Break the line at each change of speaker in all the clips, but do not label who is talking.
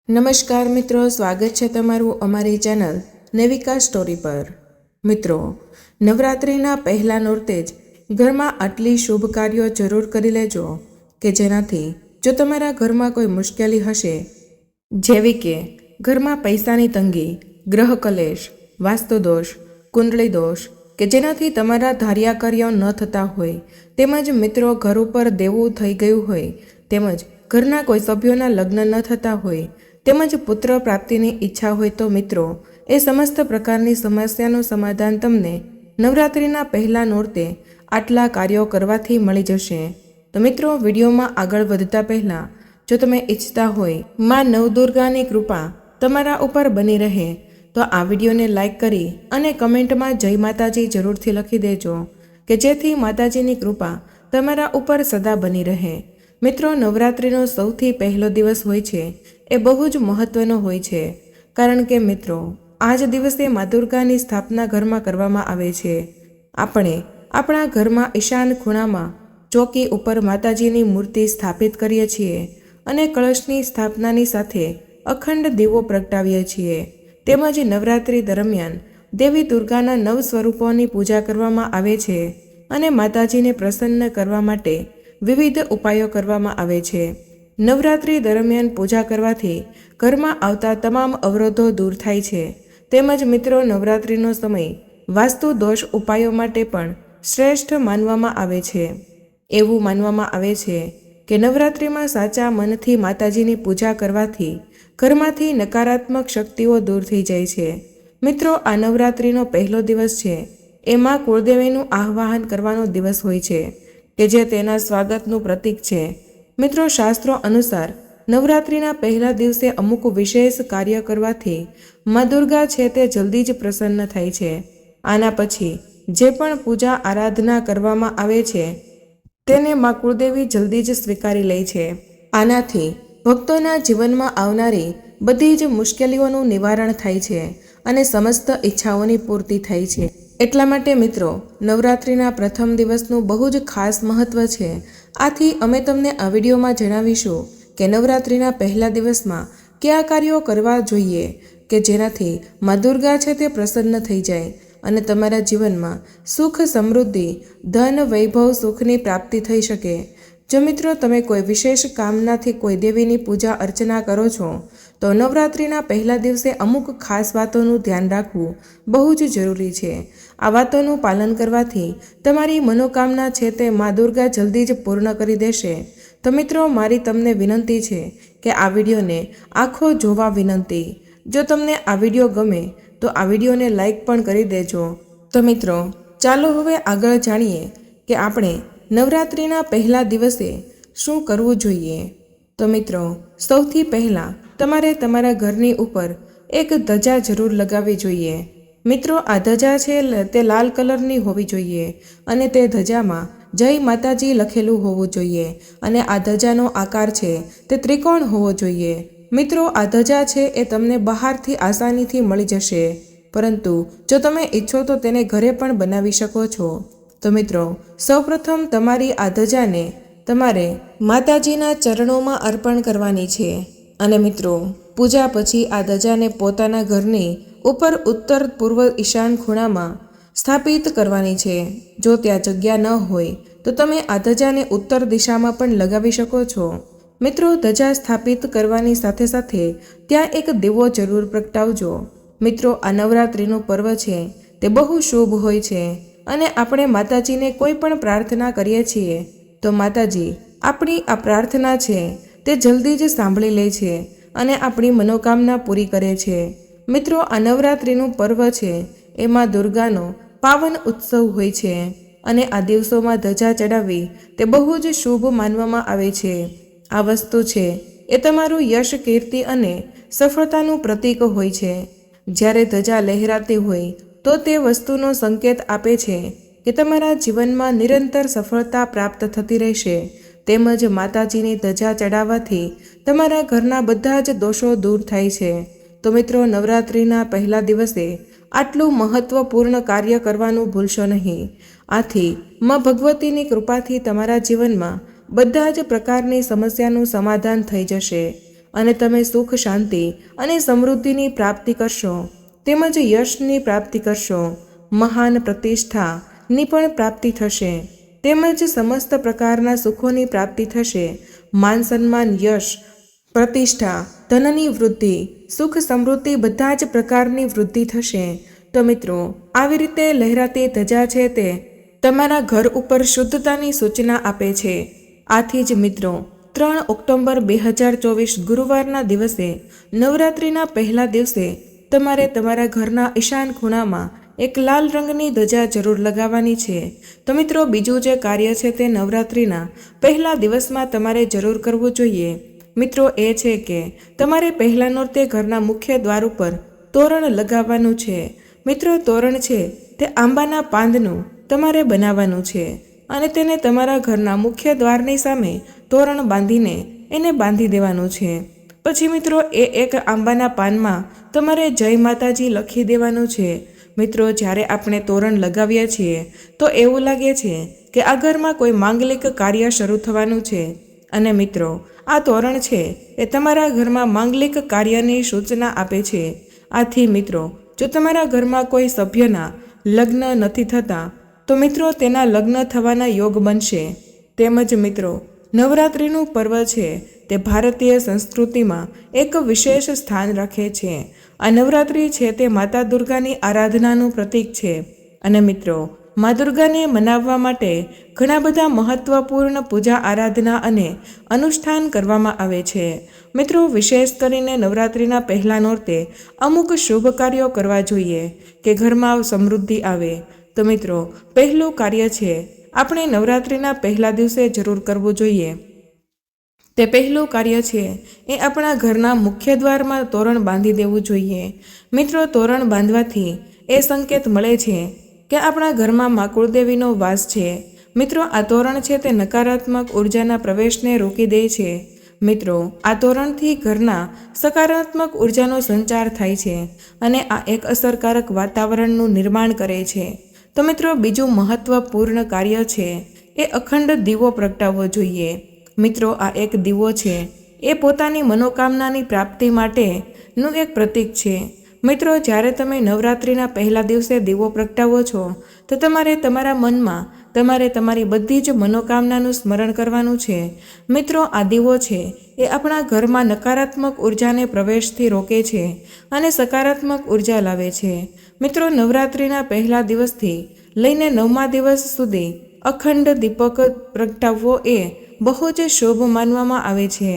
નમસ્કાર મિત્રો, સ્વાગત છે તમારું અમારી ચેનલ નેવિકા સ્ટોરી પર। મિત્રો, નવરાત્રિના પહેલા નોરતે જ ઘરમાં આટલી શુભ કાર્યો જરૂર કરી લેજો કે જેનાથી જો તમારા ઘરમાં કોઈ મુશ્કેલી હશે, જેવી કે ઘરમાં પૈસાની તંગી, ગ્રહ કલેશ, વાસ્તુ દોષ, કુંડળી દોષ કે જેનાથી તમારા ધાર્યા કાર્યો ન થતા હોય, તેમજ મિત્રો ઘર ઉપર દેવું થઈ ગયું હોય, તેમજ ઘરના કોઈ સભ્યોના લગ્ન ન થતા હોય, તેમજ પુત્ર પ્રાપ્તિની ઈચ્છા હોય તો મિત્રો એ સમસ્ત પ્રકારની સમસ્યાનું સમાધાન તમને નવરાત્રિના પહેલા નોરતે આટલા કાર્યો કરવાથી મળી જશે। તો મિત્રો, વિડીયોમાં આગળ વધતા પહેલાં જો તમે ઈચ્છતા હોય માં નવદુર્ગાની કૃપા તમારા ઉપર બની રહે તો આ વિડીયોને લાઈક કરી અને કમેન્ટમાં જય માતાજી જરૂરથી લખી દેજો કે જેથી માતાજીની કૃપા તમારા ઉપર સદા બની રહે। મિત્રો, નવરાત્રિનો સૌથી પહેલો દિવસ હોય છે એ બહુ જ મહત્વનો હોય છે, કારણ કે મિત્રો આ જ દિવસે મા દુર્ગાની સ્થાપના ઘરમાં કરવામાં આવે છે। આપણે આપણા ઘરમાં ઈશાન ખૂણામાં ચોકી ઉપર માતાજીની મૂર્તિ સ્થાપિત કરીએ છીએ અને કળશની સ્થાપનાની સાથે અખંડ દીવો પ્રગટાવીએ છીએ। તેમજ નવરાત્રિ દરમિયાન દેવી દુર્ગાના 9 સ્વરૂપોની પૂજા કરવામાં આવે છે અને માતાજીને પ્રસન્ન કરવા માટે વિવિધ ઉપાયો કરવામાં આવે છે। નવરાત્રિ દરમિયાન પૂજા કરવાથી ઘરમાં આવતા તમામ અવરોધો દૂર થાય છે। તેમજ મિત્રો, નવરાત્રિનો સમય વાસ્તુ દોષ ઉપાયો માટે પણ શ્રેષ્ઠ માનવામાં આવે છે। એવું માનવામાં આવે છે કે નવરાત્રિમાં સાચા મનથી માતાજીની પૂજા કરવાથી ઘરમાંથી નકારાત્મક શક્તિઓ દૂર થઈ જાય છે। મિત્રો, આ નવરાત્રિનો પહેલો દિવસ છે એ માં કુળદેવીનું આહ્વાન કરવાનો દિવસ હોય છે કે જે તેના સ્વાગતનું પ્રતીક છે। મિત્રો, શાસ્ત્રો અનુસાર નવરાત્રિના પહેલા દિવસે અમુક વિશેષ કાર્ય કરવાથી મા દુર્ગા છે તે જલ્દી જ પ્રસન્ન થાય છે। આના પછી જે પણ પૂજા આરાધના કરવામાં આવે છે તેને મા કુળદેવી જલ્દી જ સ્વીકારી લે છે। આનાથી ભક્તોના જીવનમાં આવનારી બધી જ મુશ્કેલીઓનું નિવારણ થાય છે અને સમસ્ત ઈચ્છાઓની પૂર્તિ થાય છે। એટલા માટે મિત્રો, નવરાત્રિના પ્રથમ દિવસનું બહુ જ ખાસ મહત્વ છે। આથી અમે તમને આ વિડીયોમાં જણાવીશું કે નવરાત્રિના પહેલા દિવસમાં કયા કાર્યો કરવા જોઈએ કે જેનાથી મા દુર્ગા છે તે પ્રસન્ન થઈ જાય અને તમારા જીવનમાં સુખ, સમૃદ્ધિ, ધન, વૈભવ, સુખની પ્રાપ્તિ થઈ શકે। જો મિત્રો તમે કોઈ વિશેષ કામનાથી કોઈ દેવીની પૂજા અર્ચના કરો છો તો નવરાત્રિના પહેલા દિવસે અમુક ખાસ વાતોનું ધ્યાન રાખવું બહુ જ જરૂરી છે। આ વાતોનું પાલન કરવાથી તમારી મનોકામના છે તે મા દુર્ગા જલ્દી જ પૂર્ણ કરી દેશે। તો મિત્રો, મારી તમને વિનંતી છે કે આ વિડીયોને આખો જોવા વિનંતી। જો તમને આ વિડીયો ગમે તો આ વિડીયોને લાઈક પણ કરી દેજો। તો મિત્રો, ચાલો હવે આગળ જાણીએ કે આપણે નવરાત્રિના પહેલા દિવસે શું કરવું જોઈએ। તો મિત્રો, સૌથી પહેલાં તમારે તમારા ઘરની ઉપર એક ધજા જરૂર લગાવવી જોઈએ। મિત્રો, આ ધજા છે તે લાલ કલરની હોવી જોઈએ અને તે ધજામાં જય માતાજી લખેલું હોવું જોઈએ અને આ ધજાનો આકાર છે તે ત્રિકોણ હોવો જોઈએ। મિત્રો, આ ધજા છે એ તમને બહારથી આસાનીથી મળી જશે, પરંતુ જો તમે ઈચ્છો તો તેને ઘરે પણ બનાવી શકો છો। તો મિત્રો, સૌપ્રથમ તમારી આ ધજાને તમારે માતાજીના ચરણોમાં અર્પણ કરવાની છે અને મિત્રો, પૂજા પછી આ ધજાને પોતાના ઘરની ઉપર ઉત્તર પૂર્વ ઈશાન ખૂણામાં સ્થાપિત કરવાની છે। જો ત્યાં જગ્યા ન હોય તો તમે આ ધજાને ઉત્તર દિશામાં પણ લગાવી શકો છો। મિત્રો, ધજા સ્થાપિત કરવાની સાથે સાથે ત્યાં એક દીવો જરૂર પ્રગટાવજો। મિત્રો, આ નવરાત્રિનું પર્વ છે તે બહુ શુભ હોય છે અને આપણે માતાજીને કોઈ પણ પ્રાર્થના કરીએ છીએ તો માતાજી આપણી આ પ્રાર્થના છે તે જલ્દી જ સાંભળી લે છે અને આપણી મનોકામના પૂરી કરે છે। મિત્રો, આ નવરાત્રિનું પર્વ છે એમાં દુર્ગાનો પાવન ઉત્સવ હોય છે અને આ દિવસોમાં ધજા ચડાવવી તે બહુ જ શુભ માનવામાં આવે છે। આ વસ્તુ છે એ તમારું યશ, કીર્તિ અને સફળતાનું પ્રતીક હોય છે। જ્યારે ધજા લહેરાતી હોય તો તે વસ્તુનો સંકેત આપે છે કે તમારા જીવનમાં નિરંતર સફળતા પ્રાપ્ત થતી રહેશે। તેમજ માતાજીની ધજા ચડાવવાથી તમારા ઘરના બધા જ દોષો દૂર થાય છે। તો મિત્રો, નવરાત્રિના પહેલા દિવસે આટલું મહત્વપૂર્ણ કાર્ય કરવાનું ભૂલશો નહીં। આથી માં ભગવતીની કૃપાથી તમારા જીવનમાં બધા જ પ્રકારની સમસ્યાનું સમાધાન થઈ જશે અને તમે સુખ શાંતિ અને સમૃદ્ધિની પ્રાપ્તિ કરશો, તેમજ યશની પ્રાપ્તિ કરશો, મહાન પ્રતિષ્ઠાની પણ પ્રાપ્તિ થશે, તેમજ સમસ્ત પ્રકારના સુખોની પ્રાપ્તિ થશે, માન સન્માન, યશ, પ્રતિષ્ઠા, ધનની વૃદ્ધિ, સુખ સમૃદ્ધિ બધા જ પ્રકારની વૃદ્ધિ થશે. તો મિત્રો, આવી રીતે લહેરાતી ધજા છે તે તમારા ઘર ઉપર શુદ્ધતાની સૂચના આપે છે. આથી જ મિત્રો, 3 ઓક્ટોબર 2024 ગુરુવારના દિવસે નવરાત્રિના પહેલા દિવસે તમારે તમારા ઘરના ઈશાન ખૂણામાં એક લાલ રંગની ધજા જરૂર લગાવવાની છે. તો મિત્રો, બીજું જે કાર્ય છે તે નવરાત્રિના પહેલા દિવસમાં તમારે જરૂર કરવું જોઈએ મિત્રો એ છે કે તમારે પહેલા નોરતે ઘરના મુખ્ય દ્વાર ઉપર તોરણ લગાવવાનું છે. મિત્રો, તોરણ છે તે આંબાના પાંદનું તમારે બનાવવાનું છે અને તેને તમારા ઘરના મુખ્ય દ્વારની સામે તોરણ બાંધીને એને બાંધી દેવાનું છે. પછી મિત્રો, એ એક આંબાના પાનમાં તમારે જય માતાજી લખી દેવાનું છે. મિત્રો, જ્યારે આપણે તોરણ લગાવીએ છીએ તો એવું લાગે છે કે આ ઘરમાં કોઈ માંગલિક કાર્ય શરૂ થવાનું છે. અને મિત્રો, આ તોરણ છે એ તમારા ઘરમાં માંગલિક કાર્યની સૂચના આપે છે. આથી મિત્રો, જો તમારા ઘરમાં કોઈ સભ્યના લગ્ન નથી થતા તો મિત્રો તેના લગ્ન થવાના યોગ બનશે. તેમજ મિત્રો, નવરાત્રિનું પર્વ છે તે ભારતીય સંસ્કૃતિમાં એક વિશેષ સ્થાન રાખે છે. આ નવરાત્રિ છે તે માતા દુર્ગાની આરાધનાનું પ્રતીક છે. અને મિત્રો, મા દુર્ગાને મનાવવા માટે ઘણા બધા મહત્વપૂર્ણ પૂજા આરાધના અને અનુષ્ઠાન કરવામાં આવે છે. મિત્રો, વિશેષ કરીને નવરાત્રિના પહેલા નોરતે અમુક શુભ કાર્યો કરવા જોઈએ કે ઘરમાં સમૃદ્ધિ આવે. તો મિત્રો, પહેલું કાર્ય છે આપણે નવરાત્રિના પહેલા દિવસે જરૂર કરવું જોઈએ. તે પહેલું કાર્ય છે એ આપણા ઘરના મુખ્ય દ્વારમાં તોરણ બાંધી દેવું જોઈએ. મિત્રો, તોરણ બાંધવાથી એ સંકેત મળે છે કે આપણા ઘરમાં મા કુળદેવીનો વાસ છે. મિત્રો, આ તોરણ છે તે નકારાત્મક ઉર્જાના પ્રવેશને રોકી દે છે. મિત્રો, આ તોરણથી ઘરના સકારાત્મક ઉર્જાનો સંચાર થાય છે અને આ એક અસરકારક વાતાવરણનું નિર્માણ કરે છે. તો મિત્રો, બીજું મહત્વપૂર્ણ કાર્ય છે એ અખંડ દીવો પ્રગટાવવો જોઈએ. મિત્રો, આ એક દીવો છે એ પોતાની મનોકામનાની પ્રાપ્તિ માટેનું એક પ્રતીક છે. મિત્રો, જ્યારે તમે નવરાત્રિના પહેલા દિવસે દીવો પ્રગટાવો છો તો તમારે તમારા મનમાં તમારી બધી જ મનોકામનાનું સ્મરણ કરવાનું છે. મિત્રો, આ દીવો છે એ આપણા ઘરમાં નકારાત્મક ઉર્જાને પ્રવેશથી રોકે છે અને સકારાત્મક ઉર્જા લાવે છે. મિત્રો, નવરાત્રિના પહેલા દિવસથી લઈને 9મા દિવસ સુધી અખંડ દીપક પ્રગટાવવો એ બહુ જ શુભ માનવામાં આવે છે.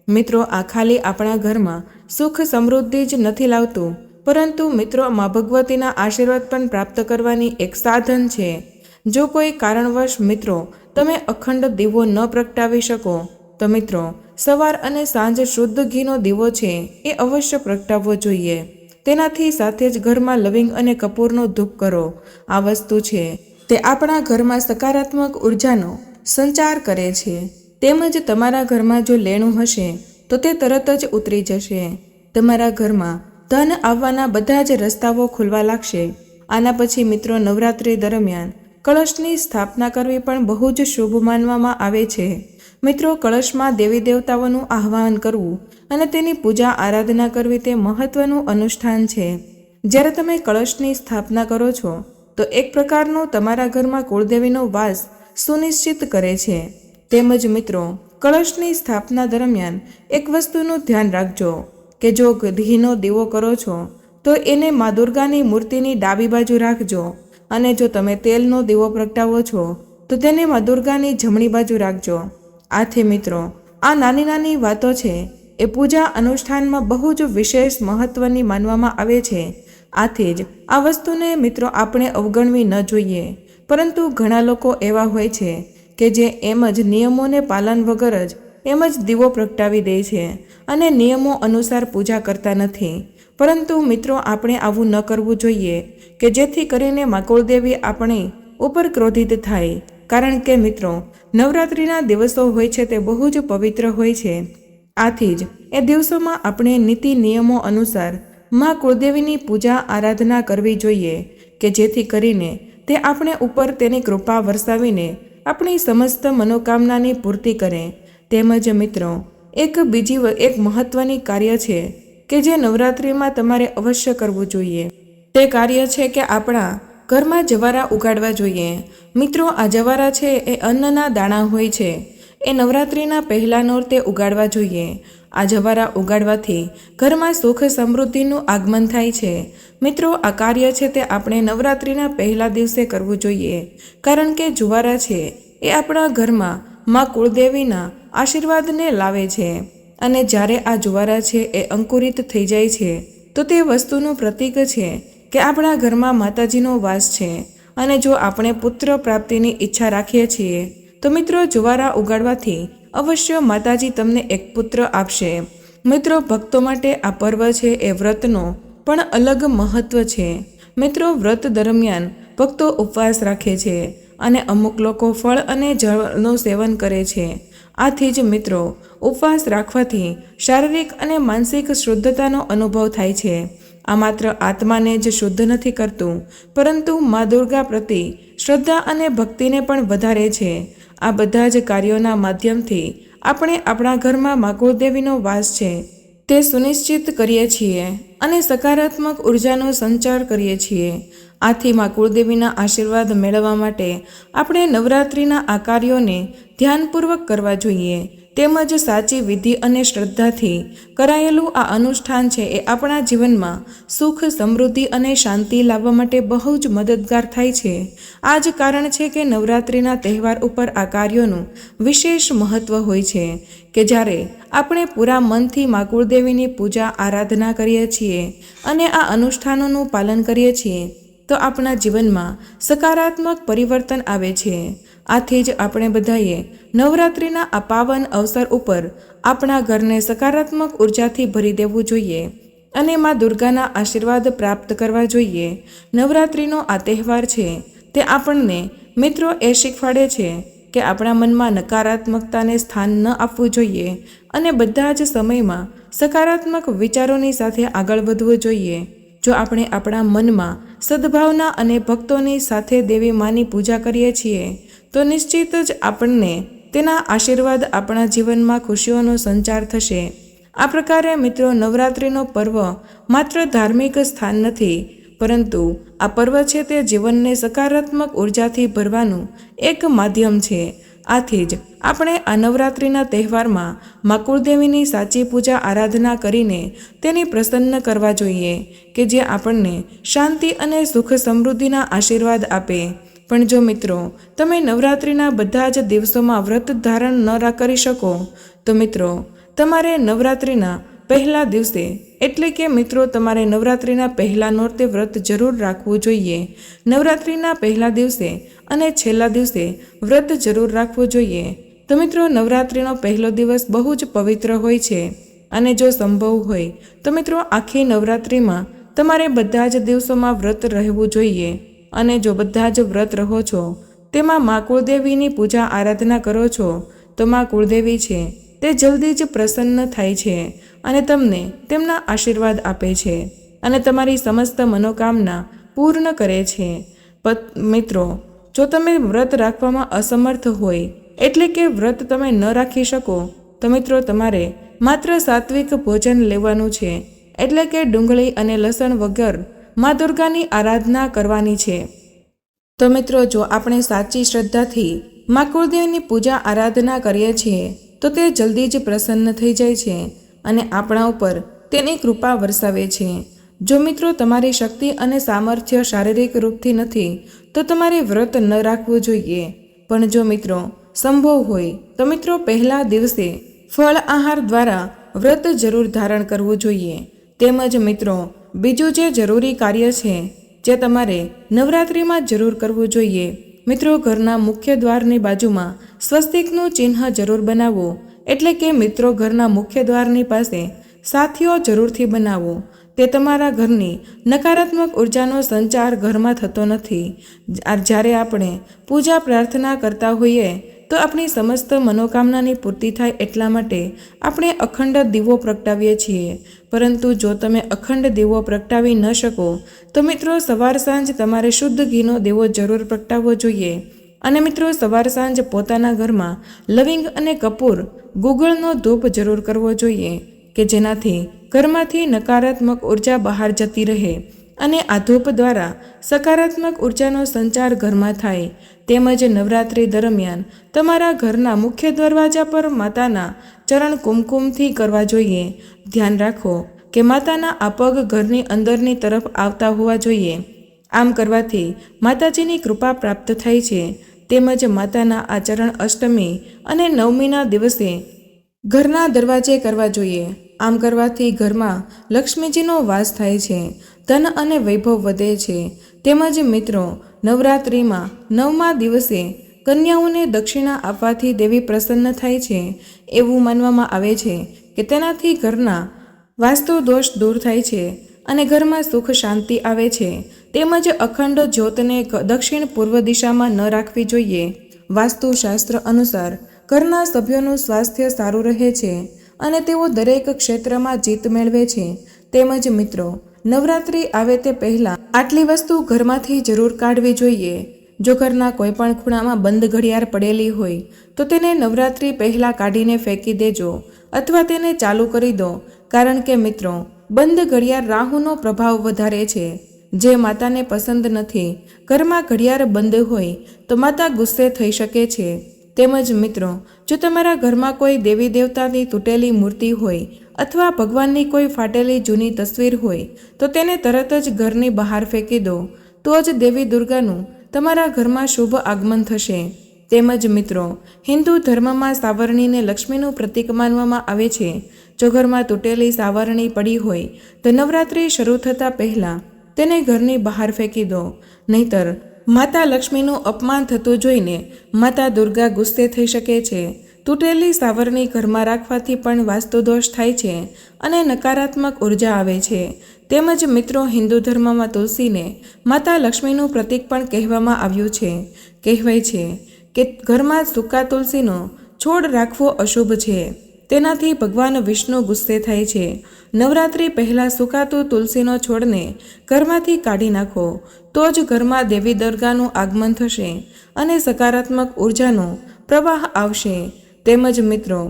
મિત્રો, આ ખાલી આપણા ઘરમાં સુખ સમૃદ્ધિ જ નથી લાવતું, પરંતુ મિત્રો મા ભગવતીના આશીર્વાદ પણ પ્રાપ્ત કરવાની એક સાધન છે. જો કોઈ કારણવશ મિત્રો તમે અખંડ દીવો ન પ્રગટાવી શકો તો મિત્રો સવાર અને સાંજ શુદ્ધ ઘીનો દીવો છે એ અવશ્ય પ્રગટાવવો જોઈએ. તેનાથી સાથે જ ઘરમાં લવિંગ અને કપૂરનો ધૂપ કરો. આ વસ્તુ છે તે આપણા ઘરમાં સકારાત્મક ઉર્જાનો સંચાર કરે છે. તેમજ તમારા ઘરમાં જો લેણું હશે તો તે તરત જ ઉતરી જશે. તમારા ઘરમાં ધન આવવાના બધા જ રસ્તાઓ ખુલવા લાગશે. આના પછી મિત્રો નવરાત્રિ દરમિયાન કળશની સ્થાપના કરવી પણ બહુ જ શુભ માનવામાં આવે છે. મિત્રો, કળશમાં દેવી દેવતાઓનું આહ્વાન કરવું અને તેની પૂજા આરાધના કરવી તે મહત્વનું અનુષ્ઠાન છે. જ્યારે તમે કળશની સ્થાપના કરો છો તો એક પ્રકારનું તમારા ઘરમાં કુળદેવીનો વાસ સુનિશ્ચિત કરે છે. તેમજ મિત્રો, કળશની સ્થાપના દરમિયાન એક વસ્તુનું ધ્યાન રાખજો કે જો ઘીનો દીવો કરો છો તો એને મા દુર્ગાની મૂર્તિની ડાબી બાજુ રાખજો, અને જો તમે તેલનો દીવો પ્રગટાવો છો તો તેને મા દુર્ગાની જમણી બાજુ રાખજો. આથી મિત્રો, આ નાની નાની વાતો છે એ પૂજા અનુષ્ઠાનમાં બહુ જ વિશેષ મહત્વની માનવામાં આવે છે. આથી જ આ વસ્તુને મિત્રો આપણે અવગણવી ન જોઈએ. પરંતુ ઘણા લોકો એવા હોય છે કે જે એમ જ નિયમોને પાલન વગર જ એમ જ દીવો પ્રગટાવી દે છે અને નિયમો અનુસાર પૂજા કરતા નથી. પરંતુ મિત્રો, આપણે આવું ન કરવું જોઈએ કે જેથી કરીને મા કુળદેવી આપણી ઉપર ક્રોધિત થાય. કારણ કે મિત્રો, નવરાત્રિના દિવસો હોય છે તે બહુ જ પવિત્ર હોય છે. આથી જ એ દિવસોમાં આપણે નીતિ નિયમો અનુસાર મા કુળદેવીની પૂજા આરાધના કરવી જોઈએ કે જેથી કરીને તે આપણે ઉપર તેની કૃપા વરસાવીને આપણી સમસ્ત મનોકામનાની પૂર્તિ કરે. તેમજ મિત્રો, એક મહત્વની કાર્ય છે કે જે નવરાત્રિમાં તમારે અવશ્ય કરવું જોઈએ. તે કાર્ય છે કે આપણા ઘરમાં જવારા ઉગાડવા જોઈએ. મિત્રો, આ જવારા છે એ અન્નના દાણા હોય છે. એ નવરાત્રિના પહેલા નોરતે ઉગાડવા જોઈએ. આ જવારા ઉગાડવાથી ઘરમાં સુખ સમૃદ્ધિનું આગમન થાય છે. મિત્રો, આ કાર્ય છે તે આપણે નવરાત્રિના પહેલા દિવસે કરવું જોઈએ, કારણ કે જુવારા છે એ આપણા ઘરમાં મા કુળદેવીના આશીર્વાદને લાવે છે. અને જ્યારે આ જુવારા છે એ અંકુરિત થઈ જાય છે તો તે વસ્તુનું પ્રતીક છે કે આપણા ઘરમાં માતાજીનો વાસ છે. અને જો આપણે પુત્ર પ્રાપ્તિની ઈચ્છા રાખીએ છીએ તો મિત્રો, જુવારા ઉગાડવાથી અવશ્ય માતાજી તમને એક પુત્ર આપશે. મિત્રો, ભક્તો માટે આ પર્વ છે એ વ્રતનો પણ અલગ મહત્વ છે. મિત્રો, વ્રત દરમિયાન ભક્તો ઉપવાસ રાખે છે અને અમુક લોકો ફળ અને જળનું સેવન કરે છે. આથી જ મિત્રો, ઉપવાસ રાખવાથી શારીરિક અને માનસિક શુદ્ધતાનો અનુભવ થાય છે. આ માત્ર આત્માને જ શુદ્ધ નથી કરતું, પરંતુ મા દુર્ગા પ્રતિ શ્રદ્ધા અને ભક્તિને પણ વધારે છે. આ બધા જ કાર્યોના માધ્યમથી આપણે આપણા ઘરમાં મા કુળદેવીનો વાસ છે તે સુનિશ્ચિત કરીએ છીએ અને સકારાત્મક ઉર્જાનો સંચાર કરીએ છીએ. આથી મા કુળદેવીના આશીર્વાદ મેળવવા માટે આપણે નવરાત્રિના આ કાર્યોને ધ્યાનપૂર્વક કરવા જોઈએ. તેમજ સાચી વિધિ અને શ્રદ્ધાથી કરાયેલું આ અનુષ્ઠાન છે એ આપણા જીવનમાં સુખ, સમૃદ્ધિ અને શાંતિ લાવવા માટે બહુ જ મદદગાર થાય છે. આ જ કારણ છે કે નવરાત્રિના તહેવાર ઉપર આ કાર્યોનું વિશેષ મહત્વ હોય છે કે જ્યારે આપણે પૂરા મનથી મા કુળદેવીની પૂજા આરાધના કરીએ છીએ અને આ અનુષ્ઠાનોનું પાલન કરીએ છીએ તો આપણા જીવનમાં સકારાત્મક પરિવર્તન આવે છે. આથી જ આપણે બધાએ નવરાત્રિના આ પાવન અવસર ઉપર આપણા ઘરને સકારાત્મક ઉર્જાથી ભરી દેવું જોઈએ અને મા દુર્ગાના આશીર્વાદ પ્રાપ્ત કરવા જોઈએ. નવરાત્રિનો આ તહેવાર છે તે આપણને મિત્રો એ શીખવાડે છે કે આપણા મનમાં નકારાત્મકતાને સ્થાન ન આપવું જોઈએ અને બધા જ સમયમાં સકારાત્મક વિચારોની સાથે આગળ વધવું જોઈએ. જો આપણે આપણા મનમાં સદ્ભાવના અને ભક્તોની સાથે દેવી માની પૂજા કરીએ છીએ તો નિશ્ચિત જ આપણને તેના આશીર્વાદ આપણા જીવનમાં ખુશીઓનો સંચાર થશે. આ પ્રકારે મિત્રો, નવરાત્રિનો પર્વ માત્ર ધાર્મિક સ્થાન નથી, પરંતુ આ પર્વ છે તે જીવનને સકારાત્મક ઉર્જાથી ભરવાનું એક માધ્યમ છે. આથી જ આપણે આ નવરાત્રિના તહેવારમાં મા કુળદેવીની સાચી પૂજા આરાધના કરીને તેને પ્રસન્ન કરવા જોઈએ કે જે આપણને શાંતિ અને સુખ સમૃદ્ધિના આશીર્વાદ આપે. પણ જો મિત્રો, તમે નવરાત્રિના બધા જ દિવસોમાં વ્રત ધારણ ન કરી શકો તો મિત્રો, તમારે નવરાત્રિના પહેલા દિવસે એટલે કે મિત્રો તમારે નવરાત્રિના પહેલા નોરતે વ્રત જરૂર રાખવું જોઈએ. નવરાત્રિના પહેલા દિવસે અને છેલ્લા દિવસે વ્રત જરૂર રાખવું જોઈએ. તો મિત્રો, નવરાત્રિનો પહેલો દિવસ બહુ જ પવિત્ર હોય છે અને જો સંભવ હોય તો મિત્રો આખી નવરાત્રિમાં તમારે બધા જ દિવસોમાં વ્રત રહેવું જોઈએ. અને જો બધા જ વ્રત રહો છો તેમાં મા કુળદેવીની પૂજા આરાધના કરો છો તો મા કુળદેવી છે તે જલ્દી જ પ્રસન્ન થાય છે અને તમને તેમના આશીર્વાદ આપે છે અને તમારી સમસ્ત મનોકામના પૂર્ણ કરે છે. મિત્રો, જો તમે વ્રત રાખવામાં અસમર્થ હોય એટલે કે વ્રત તમે ન રાખી શકો તો મિત્રો તમારે માત્ર સાત્વિક ભોજન લેવાનું છે, એટલે કે ડુંગળી અને લસણ વગર મા દુર્ગાની આરાધના કરવાની છે. તો મિત્રો, જો આપણે સાચી શ્રદ્ધાથી મા કુળદેવીની પૂજા આરાધના કરીએ છીએ તો તે જલ્દી જ પ્રસન્ન થઈ જાય છે અને આપણા ઉપર તેની કૃપા વરસાવે છે. જો મિત્રો તમારી શક્તિ અને સામર્થ્ય શારીરિક રૂપથી નથી તો તમારે વ્રત ન રાખવું જોઈએ. પણ જો મિત્રો સંભવ હોય તો મિત્રો પહેલા દિવસે ફળ આહાર દ્વારા વ્રત જરૂર ધારણ કરવું જોઈએ. તેમજ મિત્રો બીજું જે જરૂરી કાર્ય છે જે તમારે નવરાત્રિમાં જરૂર કરવું જોઈએ. મિત્રો, ઘરના મુખ્ય દ્વારની બાજુમાં સ્વસ્તિકનું ચિહ્ન જરૂર બનાવવું, એટલે કે મિત્રો ઘરના મુખ્ય દ્વારની પાસે સાથીઓ જરૂરથી બનાવો. તે તમારા ઘરની નકારાત્મક ઉર્જાનો સંચાર ઘરમાં થતો નથી. જ્યારે આપણે પૂજા પ્રાર્થના કરતા હોઈએ તો આપણી સમસ્ત મનોકામનાની પૂર્તિ થાય એટલા માટે આપણે અખંડ દીવો પ્રગટાવીએ છીએ. પરંતુ જો તમે અખંડ દીવો પ્રગટાવી ન શકો તો મિત્રો સવાર સાંજ તમારે શુદ્ધ ઘીનો દીવો જરૂર પ્રગટાવવો જોઈએ. અને મિત્રો સવાર સાંજ પોતાના ઘરમાં લવિંગ અને કપૂર ગુગળનો ધૂપ જરૂર કરવો જોઈએ કે જેનાથી ઘરમાંથી નકારાત્મક ઉર્જા બહાર જતી રહે અને આ ધૂપ દ્વારા સકારાત્મક ઉર્જાનો સંચાર ઘરમાં થાય. તેમજ નવરાત્રિ દરમિયાન તમારા ઘરના મુખ્ય દરવાજા પર માતાના ચરણ કુમકુમથી કરવા જોઈએ. ધ્યાન રાખો કે માતાના આ પગ ઘરની અંદરની તરફ આવતા હોવા જોઈએ. આમ કરવાથી માતાજીની કૃપા પ્રાપ્ત થાય છે. તેમજ માતાના આ ચરણ અષ્ટમી અને નવમીના દિવસે ઘરના દરવાજે કરવા જોઈએ. આમ કરવાથી ઘરમાં લક્ષ્મીજીનો વાસ થાય છે, ધન અને વૈભવ વધે છે. તેમજ મિત્રો નવરાત્રિમાં 9મા દિવસે કન્યાઓને દક્ષિણા આપવાથી દેવી પ્રસન્ન થાય છે. એવું માનવામાં આવે છે કે તેનાથી ઘરના વાસ્તુ દોષ દૂર થાય છે અને ઘરમાં સુખ શાંતિ આવે છે. તેમજ અખંડ જ્યોતને દક્ષિણ પૂર્વ દિશામાં ન રાખવી જોઈએ. વાસ્તુશાસ્ત્ર અનુસાર ઘરના સભ્યોનું સ્વાસ્થ્ય સારું રહે છે અને તેઓ દરેક ક્ષેત્રમાં જીત મેળવે છે. તેમજ મિત્રો નવરાત્રિ આવે તે પહેલાં આટલી વસ્તુ ઘરમાંથી જરૂર કાઢવી જોઈએ. જો ઘરના કોઈપણ ખૂણામાં બંધ ઘડિયાળ પડેલી હોય તો તેને નવરાત્રિ પહેલાં કાઢીને ફેંકી દેજો અથવા તેને ચાલુ કરી દો. કારણ કે મિત્રો બંધ ઘડિયાળ રાહુનો પ્રભાવ વધારે છે, જે માતાને પસંદ નથી. ઘરમાં ઘડિયાળ બંધ હોય તો માતા ગુસ્સે થઈ શકે છે. તેમજ મિત્રો જો તમારા ઘરમાં કોઈ દેવી દેવતાની તૂટેલી મૂર્તિ હોય અથવા ભગવાનની કોઈ ફાટેલી જૂની તસવીર હોય તો તેને તરત જ ઘરની બહાર ફેંકી દો. તો જ દેવી દુર્ગાનું તમારા ઘરમાં શુભ આગમન થશે. તેમજ મિત્રો હિન્દુ ધર્મમાં સાવરણીને લક્ષ્મીનું પ્રતીક માનવામાં આવે છે. જો ઘરમાં તૂટેલી સાવરણી પડી હોય તો નવરાત્રિ શરૂ થતાં પહેલાં તેને ઘરની બહાર ફેંકી દો. નહીતર માતા લક્ષ્મીનું અપમાન થતું જોઈને માતા દુર્ગા ગુસ્સે થઈ શકે છે. તૂટેલી સાવરણી ઘરમાં રાખવાથી પણ વાસ્તુદોષ થાય છે અને નકારાત્મક ઉર્જા આવે છે. તેમજ મિત્રો હિન્દુ ધર્મમાં તુલસીને માતા લક્ષ્મીનું પ્રતીક પણ કહેવામાં આવ્યું છે. કહેવાય છે કે ઘરમાં સૂકા તુલસીનો છોડ રાખવો અશુભ છે. તેનાથી ભગવાન વિષ્ણુ ગુસ્સે થાય છે. નવરાત્રિ પહેલાં સુકાતું તુલસીનો છોડને ઘરમાંથી કાઢી નાખો તો જ ઘરમાં દેવી દુર્ગાનું આગમન થશે અને સકારાત્મક ઉર્જાનો પ્રવાહ આવશે. તેમજ મિત્રો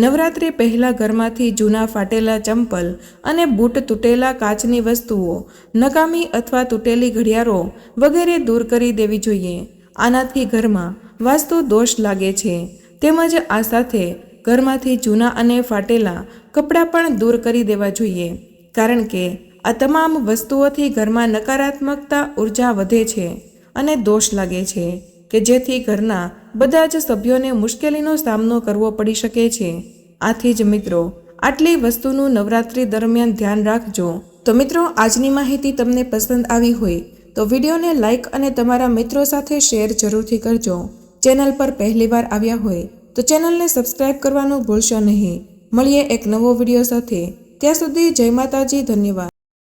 નવરાત્રિ પહેલાં ઘરમાંથી જૂના ફાટેલા ચંપલ અને બૂટ, તૂટેલા કાચની વસ્તુઓ, નકામી અથવા તૂટેલી ઘડિયાળો વગેરે દૂર કરી દેવી જોઈએ. આનાથી ઘરમાં વાસ્તુ દોષ લાગે છે. તેમજ આ સાથે ઘરમાંથી જૂના અને ફાટેલા કપડાં પણ દૂર કરી દેવા જોઈએ. કારણ કે આ તમામ વસ્તુઓથી ઘરમાં નકારાત્મકતા ઉર્જા વધે છે અને દોષ લાગે છે કે જેથી ઘરના બધા જ સભ્યોને મુશ્કેલીનો સામનો કરવો પડી શકે છે. આથી જ મિત્રો આટલી વસ્તુનું નવરાત્રિ દરમિયાન ધ્યાન રાખજો. તો મિત્રો આજની માહિતી તમને પસંદ આવી હોય તો વિડીયોને લાઇક અને તમારા મિત્રો સાથે શેર જરૂરથી કરજો. ચેનલ પર પહેલીવાર આવ્યા હોય તો ચેનલને સબસ્ક્રાઇબ કરવાનું ભૂલશો નહીં. મળીએ એક નવો વિડીયો સાથે. ત્યાં સુધી જય માતાજી. ધન્યવાદ.